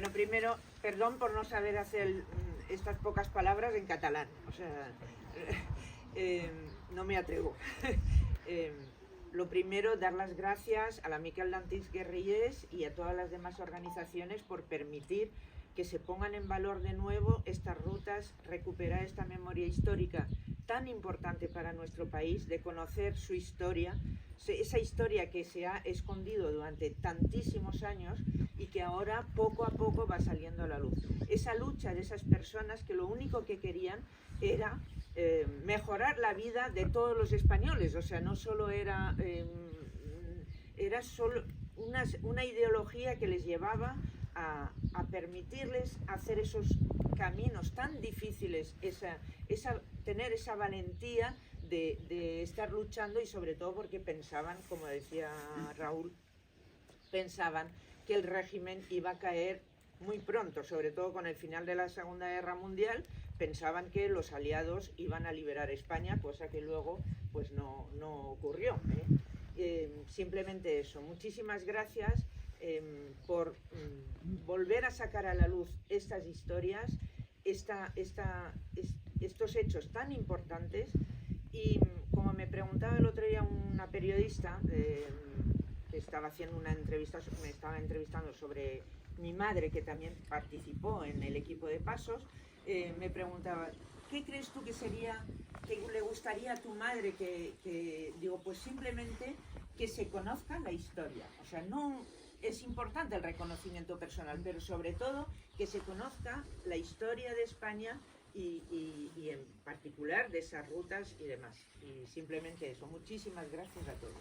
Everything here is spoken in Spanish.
Bueno, primero, perdón por no saber hacer estas pocas palabras en catalán. O sea, no me atrevo. Lo primero, dar las gracias a la Miquel d'Antics Guerrillers y a todas las demás organizaciones por permitir que se pongan en valor de nuevo estas rutas, recuperar esta memoria histórica tan importante para nuestro país, de conocer su historia, esa historia que se ha escondido durante tantísimos años y que ahora poco a poco va saliendo a la luz. Esa lucha de esas personas que lo único que querían era mejorar la vida de todos los españoles, o sea, no solo era solo una ideología que les llevaba a permitirles hacer esos caminos tan difíciles, tener esa valentía de estar luchando, y sobre todo porque pensaban, como decía Raúl, pensaban que el régimen iba a caer muy pronto, sobre todo con el final de la Segunda Guerra Mundial. Pensaban que los aliados iban a liberar España, cosa que luego pues no ocurrió. Simplemente eso. Muchísimas gracias por volver a sacar a la luz estas historias, estos hechos tan importantes. Y como me preguntaba el otro día una periodista que estaba haciendo una entrevista, me estaba entrevistando sobre mi madre, que también participó en el equipo de Pasos, me preguntaba, ¿qué crees tú que sería, que le gustaría a tu madre que digo, pues simplemente que se conozca la historia? O sea, no es importante el reconocimiento personal, pero sobre todo que se conozca la historia de España y en particular de esas rutas y demás. Y simplemente eso. Muchísimas gracias a todos.